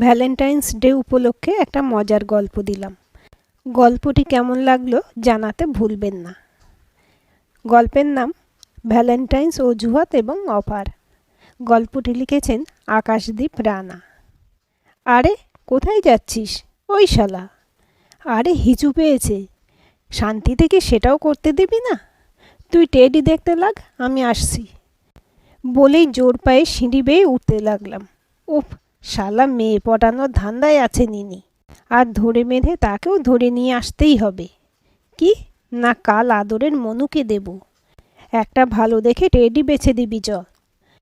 Valentine's day উপলক্ষে একটা মজার গল্প দিলাম। গল্পটি কেমন লাগলো জানাতে ভুলবেন না। গল্পের নাম ভ্যালেন্টাইন্স অজুহাত এবং অফার। গল্পটি লিখেছেন আকাশদীপ রানা। আরে কোথায় যাচ্ছিস? ওই শালা। আরে হিচু পেয়েছে, শান্তি থেকে সেটাও করতে দিবি না? তুই টেডি দেখতে লাগ, আমি আসছি বলেই জোর পায়ে সিঁড়ি বেয়ে উঠতে লাগলাম। উফ, শালা মেয়ে পটানোর ধান্দায় আছে নিনি, আর ধরে বেঁধে তাকেও ধরে নিয়ে আসতেই হবে। কি না, কাল আদরের মনুকে দেব। একটা ভালো দেখে টেডি বেছে দিবি চল।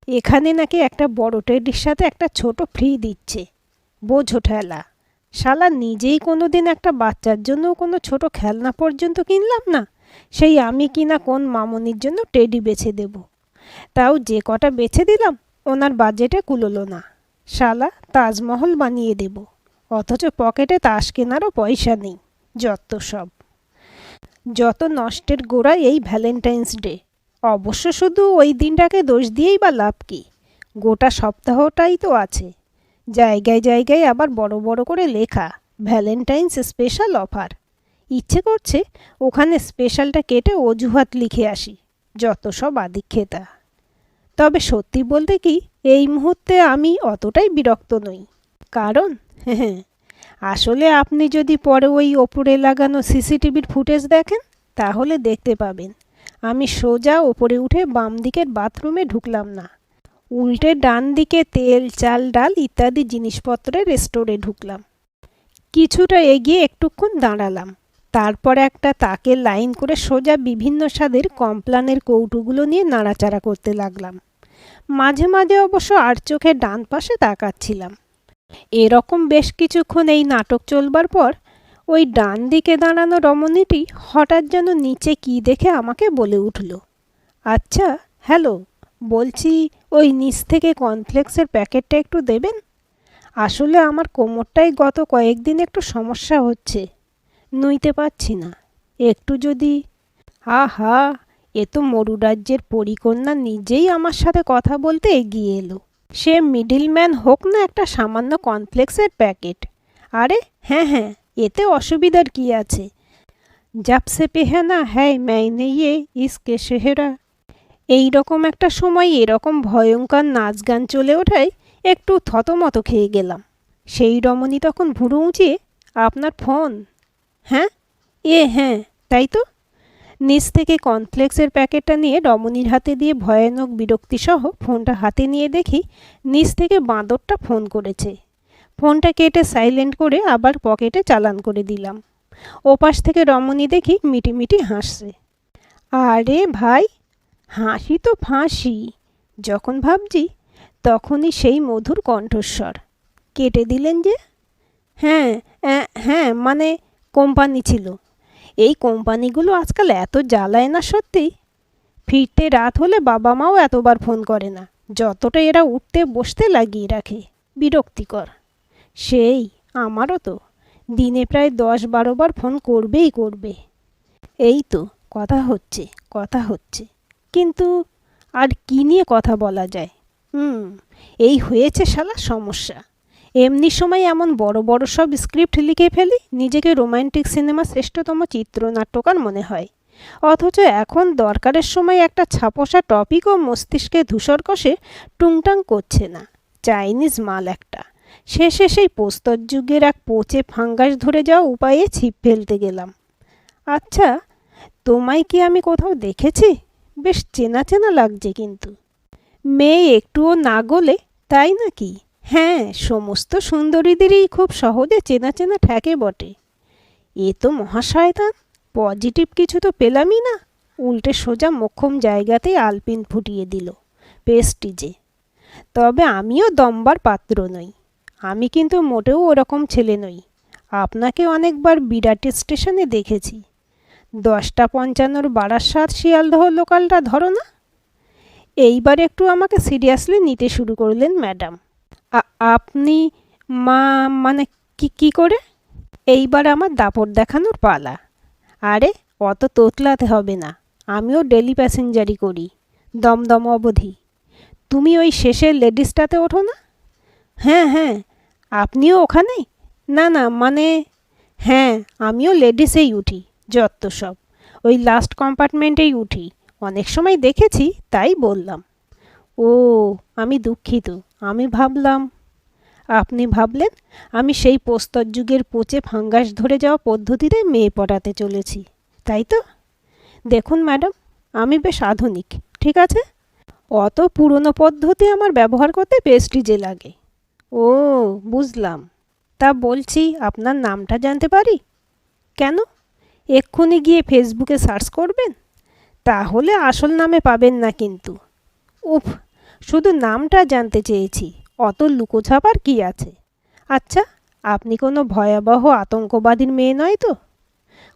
এখানে নাকি একটা বড় টেডির সাথে একটা ছোট ফ্রি দিচ্ছে। বোঝো ঠেলা, শালা নিজেই কোনো দিন একটা বাচ্চার জন্য কোনো ছোট খেলনা পর্যন্ত কিনলাম না, সেই আমি কিনা কোন মামনির জন্য টেডি বেছে দেব। তাও যে কটা বেছে দিলাম ওনার বাজেটে কুলোলো না। শালা তাজমহল বানিয়ে দেব, অথচ পকেটে তাস কেনারও পয়সা নেই। যত নষ্টের গোড়া এই ভ্যালেন্টাইন্স ডে। অবশ্য শুধু ওই দিনটাকে দোষ দিয়েই বা লাভ কি, গোটা সপ্তাহটাই তো আছে। জায়গায় জায়গায় আবার বড় বড় করে লেখা ভ্যালেন্টাইন্স স্পেশাল অফার। ইচ্ছে করছে ওখানে স্পেশালটা কেটে অজুহাত লিখে আসি। যত সব আদিক্ষেতা। তবে সত্যি বলতে কি, এই মুহূর্তে আমি অতটাই বিরক্ত নই। কারণ আসলে আপনি যদি পরে ওই ওপরে লাগানো সিসিটিভির ফুটেজ দেখেন তাহলে দেখতে পাবেন আমি সোজা ওপরে উঠে বাম দিকের বাথরুমে ঢুকলাম না, উল্টে ডান দিকে তেল চাল ডাল ইত্যাদি জিনিসপত্রের স্টোরে ঢুকলাম। কিছুটা এগিয়ে একটুক্ষণ দাঁড়ালাম, তারপর একটা তাকে লাইন করে সোজা বিভিন্ন স্বাদের কমপ্লানের কৌটোগুলো নিয়ে নাড়াচাড়া করতে লাগলাম। মাঝে মাঝে অবশ্য আর চোখে ডান পাশে তাকাচ্ছিলাম। এরকম বেশ কিছুক্ষণ এই নাটক চলবার পর ওই ডান দিকে দাঁড়ানো রমণীটি হঠাৎ যেন নিচে কি দেখে আমাকে বলে উঠল, আচ্ছা হ্যালো, বলছি ওই নিচ থেকে কর্নফ্লেক্সের প্যাকেটটা একটু দেবেন। আসলে আমার কোমরটায় গত কয়েকদিন একটু সমস্যা হচ্ছে, নুইতে পারছি না। একটু যদি। আহা, এ তো মরুরাজ্যের পরিকন্যা নিজেই আমার সাথে কথা বলতে এগিয়ে এলো। সে মিডলম্যান হোক না একটা সামান্য কর্নফ্লেক্সের প্যাকেট। আরে হ্যাঁ, এতে অসুবিধার কি আছে? জাবসে পেহানা হ্যায় ম্যাইনে ইয়ে ইসকে সেহেরা। এইরকম একটা সময় এরকম ভয়ঙ্কর নাচ গান চলে ওঠায় একটু থতমত খেয়ে গেলাম। সেই রমণী তখন ভুরু উঁচিয়ে, আপনার ফোন? হ্যাঁ হ্যাঁ, তাই তো। নিচ থেকে কর্নফ্লেক্সের প্যাকেটটা নিয়ে রমণীর হাতে দিয়ে ভয়ানক বিরক্তিসহ ফোনটা হাতে নিয়ে দেখি নিচ থেকে বাঁদরটা ফোন করেছে। ফোনটা কেটে সাইলেন্ট করে আবার পকেটে চালান করে দিলাম। ওপাশ থেকে রমণী দেখি মিটিমিটি হাসছে। আরে ভাই, হাসি তো ফাঁসি। যখন ভাবছি তখনই সেই মধুর কণ্ঠস্বর। কেটে দিলেন যে? হ্যাঁ মানে কোম্পানি ছিল। এই কোম্পানিগুলো আজকাল এত জ্বালায় না সত্যি। ফিরতে রাত হলে বাবা মাও এতবার ফোন করে না, যতটা এরা উঠতে বসতে লাগিয়ে রাখে। বিরক্তিকর। সেই আমারও তো দিনে প্রায় 10-12 বার ফোন করবে। এই তো কথা হচ্ছে, কিন্তু আর কি নিয়ে কথা বলা যায়? এই হয়েছে শালা সমস্যা। এমনি সময় এমন বড় বড় সব স্ক্রিপ্ট লিখে ফেলি, নিজেকে রোমান্টিক সিনেমার শ্রেষ্ঠতম চিত্রনাট্যকার মনে হয়। অথচ এখন দরকারের সময় একটা ছাপোষা টপিকও মস্তিষ্কে ধূসর কষে টুংটাং করছে না। চাইনিজ মাল একটা। শেষে সেই প্রস্তর যুগের এক পচে ফাঙ্গাস ধরে যাওয়া উপায়ে ছিপ ফেলতে গেলাম। আচ্ছা, তোমায় কি আমি কোথাও দেখেছি? বেশ চেনা চেনা লাগছে কিন্তু। মেয়ে একটুও না গলে, তাই নাকি? হ্যাঁ, সমস্ত সুন্দরীদেরই খুব সহজে চেনা চেনা ঠেকে বটে। এ তো মহাশয়তান। পজিটিভ কিছু তো পেলামই না, উল্টে সোজা মোক্ষম জায়গাতেই আলপিন ফুটিয়ে দিল পেস্টিজে। তবে আমিও দমবার পাত্র নই। আমি কিন্তু মোটেও ওরকম ছেলে নই। আপনাকে অনেকবার বিরাট স্টেশনে দেখেছি। 10:55 বারাসাত শিয়ালদহ লোকালটা ধরো না? এইবার একটু আমাকে সিরিয়াসলি নিতে শুরু করলেন ম্যাডাম। আপনি মানে কি করে? এইবার আমার দাপট দেখানোর পালা। আরে অত তোতলাতে হবে না, আমিও ডেলি প্যাসেঞ্জারি করি, দমদম অবধি। তুমি ওই শেষের লেডিসটাতে ওঠো না? হ্যাঁ, আপনিও ওখানেই? না না, মানে হ্যাঁ, আমিও লেডিসেই উঠি, যত সব ওই লাস্ট কম্পার্টমেন্টেই উঠি। অনেক সময় দেখেছি, তাই বললাম। ও, আমি দুঃখিত। আমি ভাবলাম। আপনি ভাবলেন আমি সেই প্রস্তর যুগের পচে ফাঙ্গাস ধরে যাওয়া পদ্ধতিতে মেয়ে পটাতে চলেছি, তাই তো? দেখুন ম্যাডাম, আমি বেশ আধুনিক, ঠিক আছে? অত পুরনো পদ্ধতি আমার ব্যবহার করতে প্রেস্টিজে লাগে। ও, বুঝলাম। তা বলছি, আপনার নামটা জানতে পারি? কেন? এক্ষুনি গিয়ে ফেসবুকে সার্চ করবেন? তাহলে আসল নামে পাবেন না কিন্তু। উফ, শুধু নামটা জানতে চেয়েছি, অত লুকোছাপার কি আছে? আচ্ছা, আপনি কোনো ভয়াবহ আতঙ্কবাদীর মেয়ে নয় তো?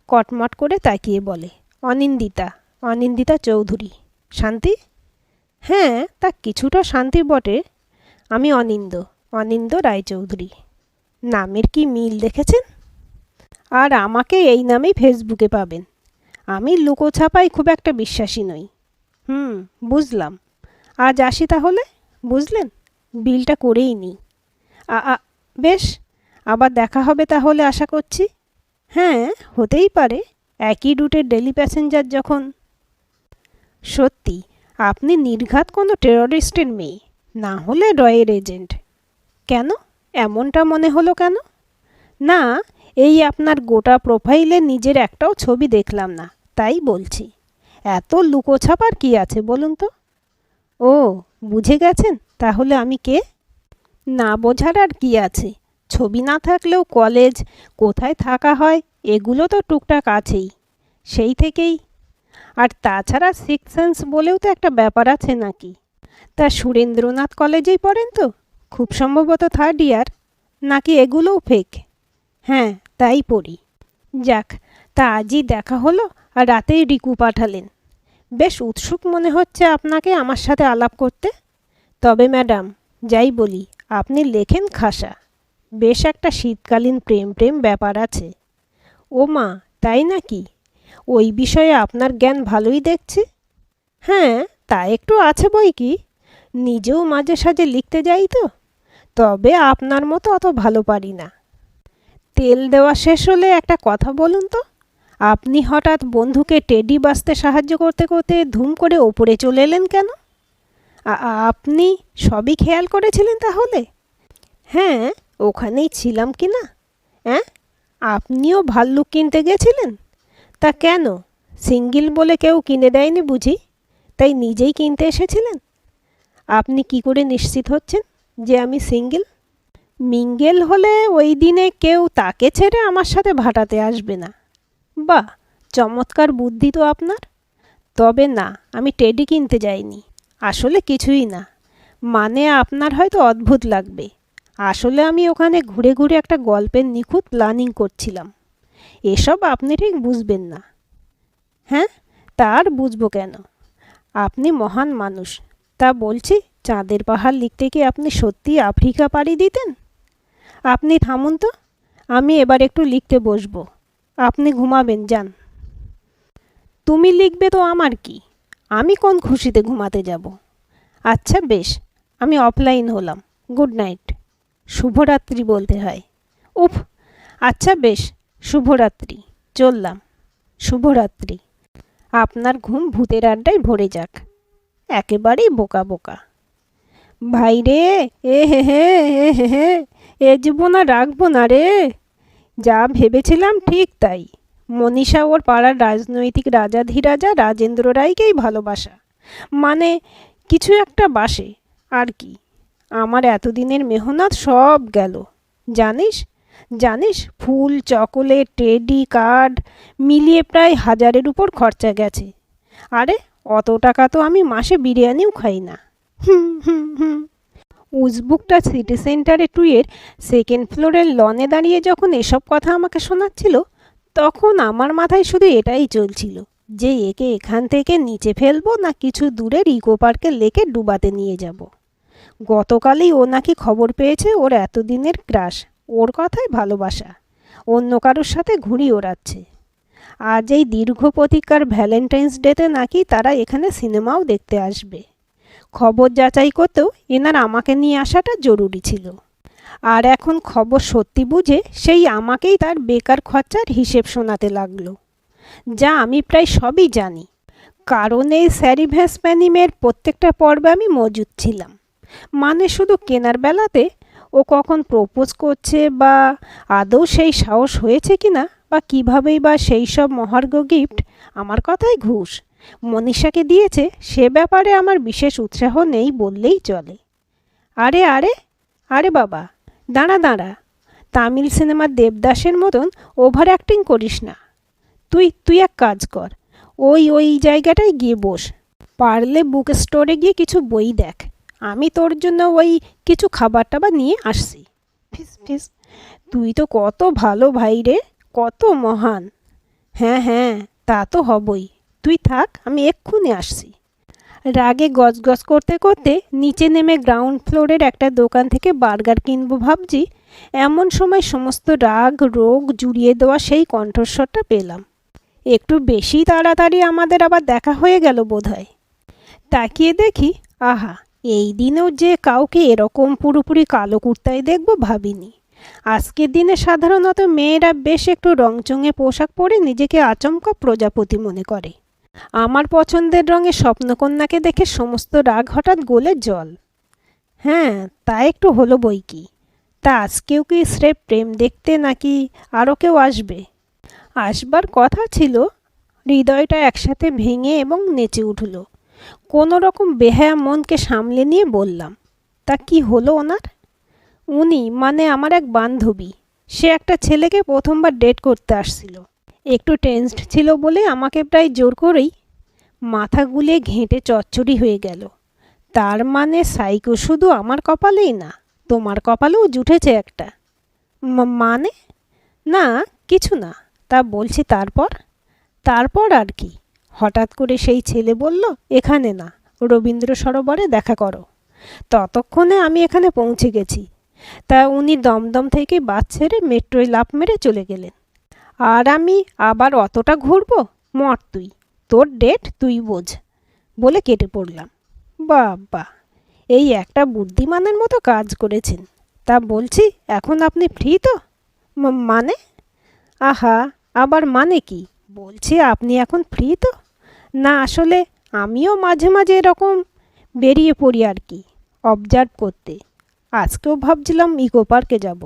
কটমট করে তাকিয়ে বলে। অনিন্দিতা, অনিন্দিতা চৌধুরী। শান্তি? হ্যাঁ, তা কিছুটা শান্তি বটে। আমি অনিন্দ, অনিন্দ রায়চৌধুরী। নামের কি মিল দেখেছেন? আর আমাকে এই নামেই ফেসবুকে পাবেন। আমি লুকোছাপায় খুব একটা বিশ্বাসী নই। বুঝলাম। আজ আসি তাহলে, বুঝলেন? বিলটা করেই নিই। বেশ, আবার দেখা হবে তাহলে আশা করছি। হ্যাঁ, হতেই পারে, একই রুটের ডেলি প্যাসেঞ্জার যখন। সত্যি, আপনি নির্ঘাত কোনো টেররিস্টের মেয়ে, না হলে রয়ের এজেন্ট। কেন? এমনটা মনে হলো কেন? না, এই আপনার গোটা প্রোফাইলে নিজের একটাও ছবি দেখলাম না, তাই বলছি। এত লুকোছাপার কি আছে বলুন তো? ও, বুঝে গেছেন তাহলে আমি কে? না বোঝার আর কি আছে? ছবি না থাকলেও কলেজ, কোথায় থাকা হয়, এগুলো তো টুকটাক আছেই সেই থেকেই। আর তাছাড়া সিক্স সেন্স বলেও তো একটা ব্যাপার আছে নাকি? তা সুরেন্দ্রনাথ কলেজেই পড়েন তো? খুব সম্ভবত থার্ড ইয়ার। নাকি এগুলোও ফেক? হ্যাঁ, তাই পড়ি। যাক, তা আজই দেখা হলো আর রাতেই রিকু পাঠালেন। বেশ উৎসুক মনে হচ্ছে আপনাকে আমার সাথে আলাপ করতে। তবে ম্যাডাম, যাই বলি, আপনি লেখেন খাসা। বেশ একটা শীতকালীন প্রেম প্রেম ব্যাপার আছে। ও মা, তাই নাকি? ওই বিষয়ে আপনার জ্ঞান ভালোই দেখছি। হ্যাঁ, তা একটু আছে বই কি। নিজেও মাঝে সাঝে লিখতে যাই তো, তবে আপনার মতো অত ভালো পারি না। তেল দেওয়া শেষ হলে একটা কথা বলুন তো, আপনি হঠাৎ বন্ধুকে টেডি বাঁচতে সাহায্য করতে করতে ধুম করে ওপরে চলে এলেন কেন? আপনি সবই খেয়াল করেছিলেন তাহলে? হ্যাঁ, ওখানেই ছিলাম কি না। হ্যাঁ, আপনিও ভাল্লুক কিনতে গেছিলেন? তা কেন, সিঙ্গেল বলে কেউ কিনে দেয়নি বুঝি, তাই নিজেই কিনতে এসেছিলেন? আপনি কি করে নিশ্চিত হচ্ছেন যে আমি সিঙ্গেল? মিঙ্গেল হলে ওই দিনে কেউ তাকে ছেড়ে আমার সাথে ভাটাতে আসবে না। বাহ, চমৎকার বুদ্ধি তো আপনার। তবে না, আমি টেডি কিনতে যাইনি। আসলে কিছুই না। মানে আপনার হয়তো অদ্ভুত লাগবে, আসলে আমি ওখানে ঘুরে ঘুরে একটা গল্পের নিখুঁত প্ল্যানিং করছিলাম। এসব আপনি ঠিক বুঝবেন না। হ্যাঁ, তার বুঝবো কেন? আপনি মহান মানুষ। তা বলছি, চাঁদের পাহাড় লিখতে কি আপনি সত্যি আফ্রিকা পাড়ি দিতেন? আপনি থামুন তো, আমি এবার একটু লিখতে বসবো। আপনি ঘুমাবেন, যান। তুমি লিখবে তো আমার কি? আমি কোন খুশিতে ঘুমাতে যাব? আচ্ছা বেশ, আমি অফলাইন হলাম। Good night. শুভরাত্রি বলতে হয়। উফ, আচ্ছা বেশ, শুভরাত্রি, চললাম। শুভরাত্রি। আপনার ঘুম ভূতের আড্ডায় ভরে যাক। একেবারেই বোকা বোকা। ভাই রে, এ হে হে, এ হে হে, এ জীবন আর রাখবো না রে। যা ভেবেছিলাম ঠিক তাই। মনীষা ওর পাড়ার রাজনৈতিক রাজাধিরাজা রাজেন্দ্র রায়কেই ভালোবাসা, মানে কিছু একটা বাসে আর কি। আমার এতদিনের মেহনত সব গেল। জানিস জানিস, ফুল, চকোলেট, টেডি, কার্ড মিলিয়ে প্রায় 1000-এর উপর খরচা গেছে। আরে অত টাকা তো আমি মাসে বিরিয়ানিও খাই না। হুম হুম হুম। উজবুকটা সিটি সেন্টারে টুয়ের সেকেন্ড ফ্লোরের লনে দাঁড়িয়ে যখন এসব কথা আমাকে শোনাচ্ছিল, তখন আমার মাথায় শুধু এটাই চলছিল যে একে এখান থেকে নিচে ফেলবো না কিছু দূরের ইকো পার্কের লেকে ডুবাতে নিয়ে যাব। গতকালই ও নাকি খবর পেয়েছে ওর এতদিনের ক্রাশ, ওর কথায় ভালোবাসা, অন্য কারোর সাথে ঘুড়ি ওড়াচ্ছে। আজ এই দীর্ঘ প্রতীক্ষার ভ্যালেন্টাইন্স ডেতে নাকি তারা এখানে সিনেমাও দেখতে আসবে। খবর যাচাই করতেও এনার আমাকে নিয়ে আসাটা জরুরি ছিল। আর এখন খবর সত্যি বুঝে সেই আমাকেই তার বেকার খরচার হিসেব শোনাতে লাগলো, যা আমি প্রায় সবই জানি, কারণ এই স্যারি ভ্যাসপ্যানিমের প্রত্যেকটা পর্বে আমি মজুদ ছিলাম। মানে শুধু কেনার বেলাতে ও কখন প্রপোজ করছে বা আদৌ সেই সাহস হয়েছে কিনা বা কীভাবেই বা সেই সব মহার্ঘ গিফট আমার কথায় ঘুষ মনীষাকে দিয়েছে সে ব্যাপারে আমার বিশেষ উৎসাহ নেই বললেই চলে। আরে আরে আরে বাবা, দাঁড়া দাঁড়া, তামিল সিনেমার দেবদাসের মতন ওভার অ্যাক্টিং করিস না। তুই তুই এক কাজ কর, ওই জায়গাটায় গিয়ে বস, পারলে বুক স্টোরে গিয়ে কিছু বই দেখ, আমি তোর জন্য ওই কিছু খাবার টাবার নিয়ে আসছি। ফিস ফিস, তুই তো কত ভালো ভাই রে, কত মহান। হ্যাঁ হ্যাঁ, তা তো হবই, তুই থাক, আমি এক্ষুনি আসছি। রাগে গজগজ করতে করতে নিচে নেমে গ্রাউন্ড ফ্লোরের একটা দোকান থেকে বার্গার কিনবো ভাবছি, এমন সময় সমস্ত রাগ রোগ জুড়িয়ে দেওয়া সেই কণ্ঠস্বরটা পেলাম। একটু বেশি তাড়াতাড়ি আমাদের আবার দেখা হয়ে গেল বোধহয়। তাকিয়ে দেখি, আহা, এই দিনেও যে কাউকে এরকম পুরোপুরি কালো কুর্তায় দেখব ভাবিনি। আজকের দিনে সাধারণত মেয়েরা বেশ একটু রংচঙে পোশাক পরে নিজেকে আচমকা প্রজাপতি মনে করে। আমার পছন্দের রঙের স্বপ্নকন্যাকে দেখে সমস্ত রাগ হঠাৎ গলে জল। হ্যাঁ, তা একটু হলো বই কি। তা আজকেও কি স্রেফ প্রেম দেখতে নাকি আরও কেউ আসবে? আসবার কথা ছিল। হৃদয়টা একসাথে ভেঙে এবং নেচে উঠল। কোনো রকম বেহায়া মনকে সামলে নিয়ে বললাম, তা কি হলো ওনার? উনি মানে আমার এক বান্ধবী, সে একটা ছেলেকে প্রথমবার ডেট করতে আসছিল। একটু টেনসড ছিল বলে আমাকে প্রায় জোর করেই। মাথা গুলিয়ে ঘেঁটে চচ্চড়ি হয়ে গেল। তার মানে সাইকো শুধু আমার কপালেই না, তোমার কপালেও জুটেছে একটা। মানে? না, কিছু না, তা বলছি তারপর? তারপর আর কি, হঠাৎ করে সেই ছেলে বলল এখানে না, রবীন্দ্র সরোবরে দেখা করো। ততক্ষণে আমি এখানে পৌঁছে গেছি। তা উনি দমদম থেকে বাস ছেড়ে মেট্রোয় লাফ মেরে চলে গেলেন। আর আমি আবার অতটা ঘুরবো? মর তুই, তোর ডেট তুই বোঝ, বলে কেটে পড়লাম। বাবা, এই একটা বুদ্ধিমানের মতো কাজ করেছেন। তা বলছি, এখন আপনি ফ্রি তো? মানে? আহা, আবার মানে কি? বলছি আপনি এখন ফ্রি তো? না আসলে আমিও মাঝে মাঝে এরকম বেরিয়ে পড়ি আর কি, অবজার্ভ করতে। আজকেও ভাবছিলাম ইকো পার্কে যাব,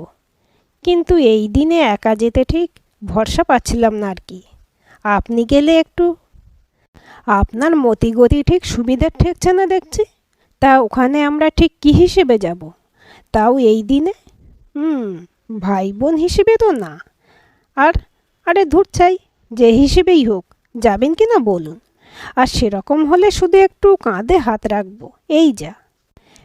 কিন্তু এই দিনে একা যেতে ঠিক ভরসা পাচ্ছিলাম না আর কি। আপনি গেলে একটু, আপনার মতিগতি ঠিক সুবিধার ঠেকছে না দেখছি। তা ওখানে আমরা ঠিক কী হিসেবে যাব, তাও এই দিনে? ভাই বোন হিসেবে তো না। আর আরে ধুর চাই, যে হিসেবেই হোক, যাবেন কি না বলুন। আর সেরকম হলে শুধু একটু কাঁধে হাত রাখবো, এই যা।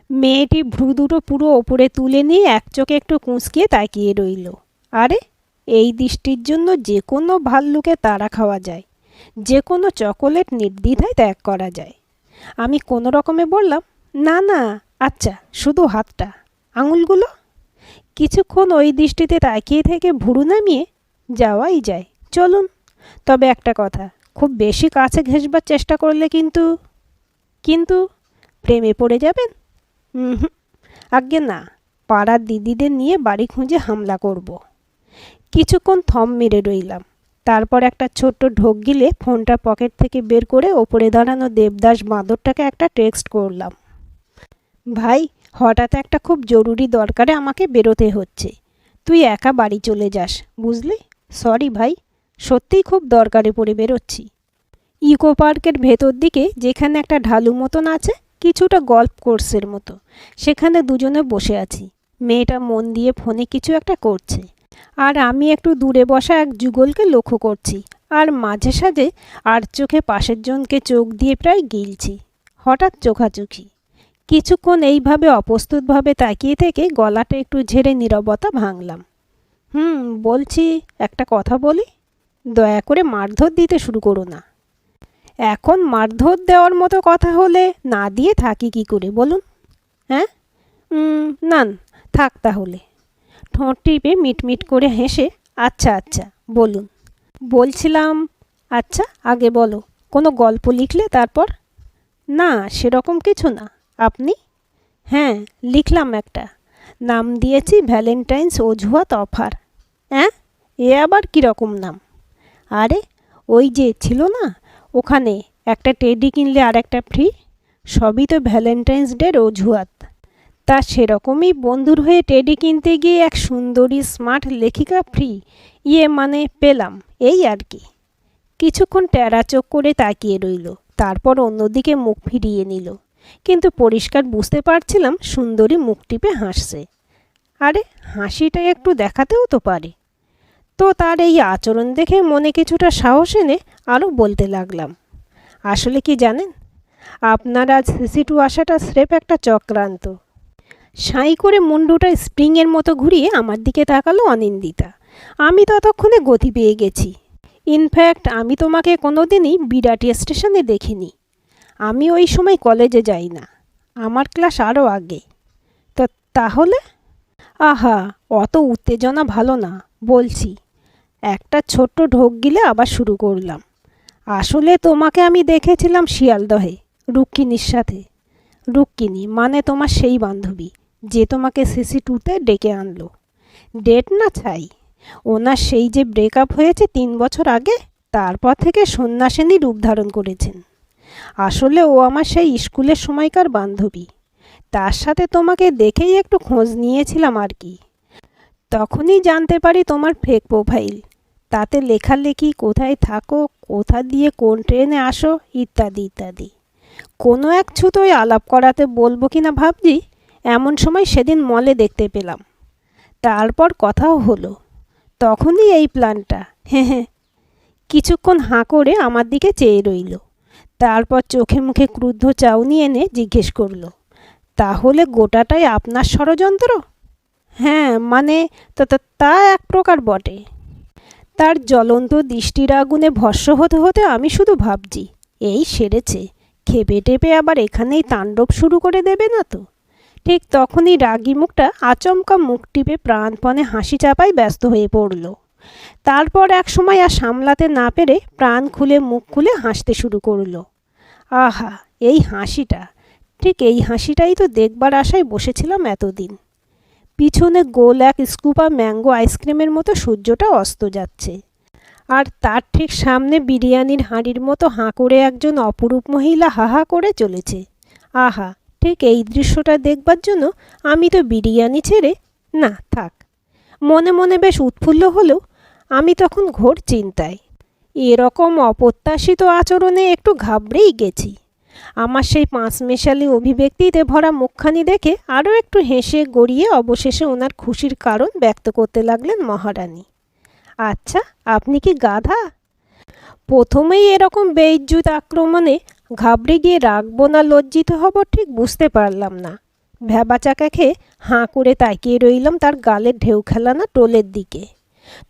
মেয়েটি ভ্রু দুটো পুরো ওপরে তুলে নিয়ে এক চোখে একটু কুঁচকিয়ে তাকিয়ে রইল। আরে, এই দৃষ্টির জন্য যে কোনো ভাল্লুকে তাড়া খাওয়া যায়, যে কোনো চকোলেট নির্দ্বিধায় ত্যাগ করা যায়। আমি কোনো রকমে বললাম, না না, আচ্ছা, শুধু হাতটা, আঙুলগুলো। কিছুক্ষণ ওই দৃষ্টিতে তাকিয়ে থেকে ভুরু নামিয়ে, যাওয়াই যায়, চলুন। তবে একটা কথা, খুব বেশি কাছে ঘেঁষবার চেষ্টা করলে কিন্তু। কিন্তু প্রেমে পড়ে যাবেন? আজ্ঞে না, পাড়ার দিদিদের নিয়ে বাড়ি খুঁজে হামলা করব। কিছুক্ষণ থম মেরে রইলাম। তারপর একটা ছোট্ট ঢোক গিলে ফোনটা পকেট থেকে বের করে ওপরে দাঁড়ানো দেবদাস বাঁদরটাকে একটা টেক্সট করলাম। ভাই, হঠাৎ একটা খুব জরুরি দরকারে আমাকে বেরোতে হচ্ছে, তুই একা বাড়ি চলে যাস, বুঝলি? সরি ভাই, সত্যিই খুব দরকারে পড়ে বেরোচ্ছি। ইকো পার্কের ভেতর দিকে যেখানে একটা ঢালু মতন আছে, কিছুটা গল্ফ কোর্সের মতো, সেখানে দুজনে বসে আছি। মেয়েটা মন দিয়ে ফোনে কিছু একটা করছে, আর আমি একটু দূরে বসা এক যুগলকে লক্ষ্য করছি, আর মাঝে সাঝে আর চোখে পাশের জনকে চোখ দিয়ে প্রায় গিলছি। হঠাৎ চোখাচোখি। কিছুক্ষণ এইভাবে অপ্রস্তুতভাবে তাকিয়ে থেকে গলাটা একটু ঝেড়ে নীরবতা ভাঙলাম। বলছি, একটা কথা বলি, দয়া করে মারধর দিতে শুরু করো না। এখন মারধর দেওয়ার মতো কথা হলে না দিয়ে থাকি কি করে বলুন? হ্যাঁ, না থাক তাহলে। ঠোঁট টিপে মিটমিট করে হেসে, আচ্ছা আচ্ছা বলুন। বলছিলাম, আচ্ছা আগে বলো, কোনো গল্প লিখলে তারপর? না, সেরকম কিছু না। আপনি? হ্যাঁ, লিখলাম একটা। নাম দিয়েছি ভ্যালেন্টাইন্স অজুহাত অফার। হ্যাঁ, এ আবার কীরকম নাম? আরে ওই যে ছিল না ওখানে, একটা টেডি কিনলে আর একটা ফ্রি, সবই তো ভ্যালেন্টাইন্স ডের অজুহাত। তা সেরকমই বন্ধুর হয়ে টেডি কিনতে গিয়ে এক সুন্দরী স্মার্ট লেখিকা ফ্রি, মানে পেলাম, এই আর কি। কিছুক্ষণ টেরা চোখ করে তাকিয়ে রইল, তারপর অন্যদিকে মুখ ফিরিয়ে নিল, কিন্তু পরিষ্কার বুঝতে পারছিলাম সুন্দরী মুখ টিপে হাসছে। আরে হাসিটা একটু দেখাতেও তো পারে। তো তার এই আচরণ দেখে মনে কিছুটা সাহস এনে আরও বলতে লাগলাম, আসলে কি জানেন, আপনার আজ সিসি2 আসাটা স্রেফ একটা চক্রান্ত। সাই করে মুন্ডুটা স্প্রিংয়ের মতো ঘুরিয়ে আমার দিকে তাকালো অনিন্দিতা। আমি ততক্ষণে গতি পেয়ে গেছি। ইনফ্যাক্ট আমি তোমাকে কোনোদিনই বিরাটি স্টেশনে দেখিনি। আমি ওই সময় কলেজে যাই না, আমার ক্লাস আরও আগে। তো তাহলে? আহা, অত উত্তেজনা ভালো না, বলছি। একটা ছোট্ট ঢোক গিলে আবার শুরু করলাম। আসলে তোমাকে আমি দেখেছিলাম শিয়ালদহে রুক্মিণীর সাথে। রুক্মিণী মানে তোমার সেই বান্ধবী যে তোমাকে সিসি2তে ডেকে আনলো। ডেট না ছাই, ওনার সেই যে ব্রেকআপ হয়েছে 3 বছর আগে, তারপর থেকে সন্ন্যাসিনী রূপ ধারণ করেছেন। আসলে ও আমার সেই স্কুলের সময়কার বান্ধবী। তার সাথে তোমাকে দেখেই একটু খোঁজ নিয়েছিলাম আর কি। তখনই জানতে পারি তোমার ফেক প্রোফাইল, তাতে লেখালেখি, কোথায় থাকো, কোথা দিয়ে কোন ট্রেনে আসো, ইত্যাদি ইত্যাদি। কোনো এক ছুতোয় আলাপ করাতে বলবো কিনা ভাবছি, এমন সময় সেদিন মলে দেখতে পেলাম। তারপর কথাও হলো, তখনই এই প্ল্যানটা। হ্যাঁ, কিছুক্ষণ হাঁ করে আমার দিকে চেয়ে রইল, তারপর চোখে মুখে ক্রুদ্ধ চাউনি এনে জিজ্ঞেস করলো, তাহলে গোটাটাই আপনার ষড়যন্ত্র? হ্যাঁ মানে তা এক প্রকার বটে। তার জ্বলন্ত দৃষ্টির আগুনে ভস্ম হতে হতে আমি শুধু ভাবছি, এই সেরেছে, খেপে টেপে আবার এখানেই তাণ্ডব শুরু করে দেবে না তো। ঠিক তখনই রাগী মুখটা আচমকা মুখ টিপে প্রাণপণে হাসি চাপায় ব্যস্ত হয়ে পড়ল। তারপর এক সময় আর সামলাতে না পেরে প্রাণ খুলে মুখ খুলে হাসতে শুরু করলো। আহা, এই হাসিটা, ঠিক এই হাসিটাই তো দেখবার আশায় বসেছিলাম এতদিন। পিছনে গোল এক স্কুপা ম্যাঙ্গো আইসক্রিমের মতো সূর্যটা অস্ত যাচ্ছে, আর তার ঠিক সামনে বিরিয়ানির হাঁড়ির মতো হাঁ করে একজন অপরূপ মহিলা হাহা করে চলেছে। আহা, ঠিক এই দৃশ্যটা দেখবার জন্য আমি তো বিরিয়ানি ছেড়ে, না থাক, মনে মনে বেশ উৎফুল্ল হলেও আমি তখন ঘোর চিন্তায়। এরকম অপ্রত্যাশিত আচরণে একটু ঘাবড়েই গেছি। আমার সেই পাঁচমেশালি অভিব্যক্তিতে ভরা মুখখানি দেখে আরও একটু হেসে গড়িয়ে অবশেষে ওনার খুশির কারণ ব্যক্ত করতে লাগলেন মহারানী। আচ্ছা, আপনি কি গাধা? প্রথমেই এরকম বেইজ্জত আক্রমণে ঘাবড়ে গিয়ে রাখবো না লজ্জিত হব ঠিক বুঝতে পারলাম না। ভ্যাবাচাকা খেয়ে হাঁ করে তাকিয়ে রইলাম তার গালের ঢেউ খেলানো টোলের দিকে।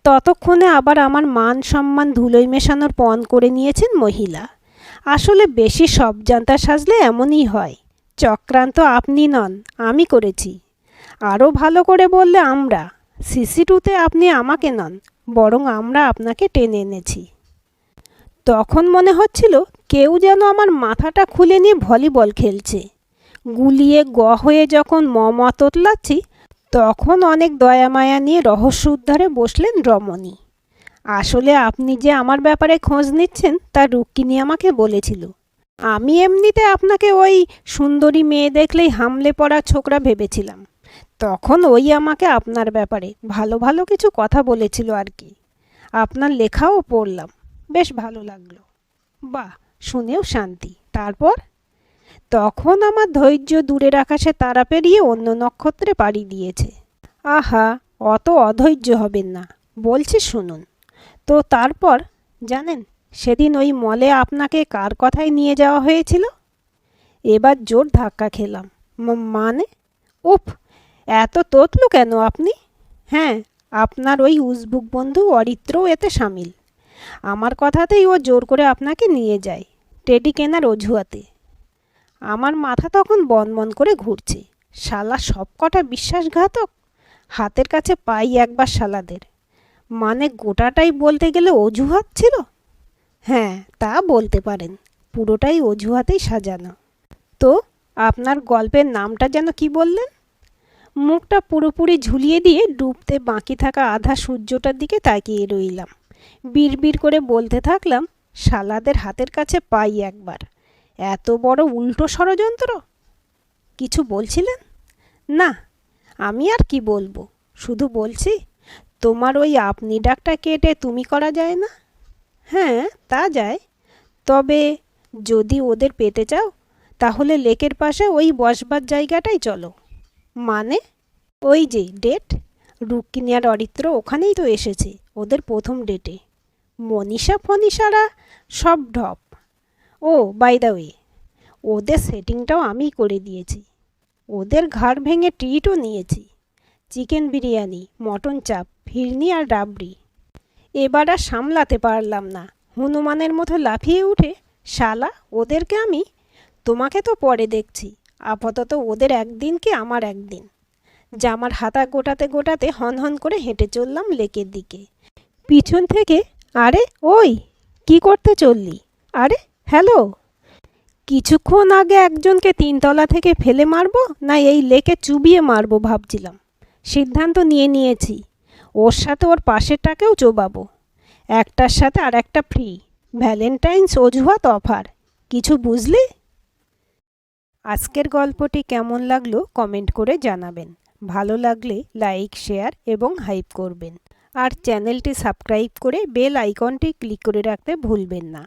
ততক্ষণে আবার আমার মান সম্মান ধুলোয় মেশানোর পণ করে নিয়েছেন মহিলা। আসলে বেশি সব জানতা সাজলে এমনই হয়। চক্রান্ত আপনি নন, আমি করেছি। আরও ভালো করে বললে আমরা। সিসি2তে আপনি আমাকে নন, বরং আমরা আপনাকে টেনে এনেছি। তখন মনে হচ্ছিল কেউ যেন আমার মাথাটা খুলে নিয়ে ভলিবল খেলছে। গুলিয়ে হয়ে যখন তোতলাচ্ছি, তখন অনেক দয়ামায়া নিয়ে রহস্য উদ্ধারে বসলেন রমণী। আসলে আপনি যে আমার ব্যাপারে খোঁজ নিচ্ছেন তা রুক্মিণী আমাকে বলেছিল। আমি এমনিতে আপনাকে ওই সুন্দরী মেয়ে দেখলেই হামলে পড়া ছোকরা ভেবেছিলাম। তখন ওই আমাকে আপনার ব্যাপারে ভালো ভালো কিছু কথা বলেছিল আর কি। আপনার লেখাও পড়লাম, বেশ ভালো লাগলো। বাহ, শুনেও শান্তি। তারপর? তখন আমার ধৈর্য দূরের আকাশে তারা পেরিয়ে অন্য নক্ষত্রে পাড়ি দিয়েছে। আহা, অত অধৈর্য হবেন না, বলছি শুনুন। তো তারপর জানেন সেদিন ওই মলে আপনাকে কার কথায় নিয়ে যাওয়া হয়েছিল? এবার জোর ধাক্কা খেলাম। মানে? উফ, এত তোতলু কেন আপনি? হ্যাঁ, আপনার ওই উজবুক বন্ধু অরিত্রও এতে সামিল। আমার কথাতেই ও জোর করে আপনাকে নিয়ে যায় টেডি কেনার অজুহাতে। আমার মাথা তখন বনবন করে ঘুরছে। শালা সব কটা বিশ্বাসঘাতক, হাতের কাছে পাই একবার শালাদের। মানে গোটাটাই বলতে গেলে অজুহাত ছিল। হ্যাঁ, তা বলতে পারেন, পুরোটাই অজুহাতেই সাজানো। তো আপনার গল্পের নামটা যেন কি বললেন? মুখটা পুরোপুরি ঝুলিয়ে দিয়ে ডুবতে বাকি থাকা আধা সূর্যটার দিকে তাকিয়ে রইলাম। বিড়বিড় করে বলতে থাকলাম, শালাদের হাতের কাছে পাই একবার, এত বড় উল্টো ষড়যন্ত্র। কিছু বলছিলেন? না, আমি আর কি বলবো, শুধু বলছি তোমার ওই আপনি ডাকটা কেটে তুমি করা যায় না? হ্যাঁ, তা যায়, তবে যদি ওদের পেতে চাও তাহলে লেকের পাশে ওই বসবার জায়গাটাই চলো। মানে? ওই যে ডেট, রুক্মিণী আর অরিত্র ওখানেই তো এসেছে ওদের প্রথম ডেটে। মনীষা ফনিশারা সব ঢপ। ও বাই দ্য ওয়ে, ওদের সেটিংটাও আমি করে দিয়েছি। ওদের ঘাড় ভেঙে ট্রিটও নিয়েছি, চিকেন বিরিয়ানি, মটন চাপ, ফিরনি আর রাবড়ি। এবার আর সামলাতে পারলাম না, হনুমানের মতো লাফিয়ে উঠে, শালা ওদেরকে আমি, তোমাকে তো পরে দেখছি, আপাতত ওদের একদিন কি আমার একদিন। জামার হাতা গোটাতে গোটাতে হনহন করে হেঁটে চললাম লেকের দিকে। পিছন থেকে, আরে ওই কি করতে চললি? আরে হ্যালো। কিছুক্ষণ আগে একজনকে 3 তলা থেকে ফেলে মারবো না এই লেকে চুবিয়ে মারবো ভাবছিলাম। সিদ্ধান্ত নিয়ে নিয়েছি, ওর সাথে ওর পাশেরটাকেও চোবাবো। একটার সাথে আর একটা ফ্রি, ভ্যালেন্টাইন্স অজুহাত অফার। কিছু বুঝলি? আজকের গল্পটি কেমন লাগলো কমেন্ট করে জানাবেন। ভালো লাগলে লাইক, শেয়ার এবং হাইপ করবেন। আর চ্যানেলটি সাবস্ক্রাইব করে বেল আইকনটি ক্লিক করে রাখতে ভুলবেন না।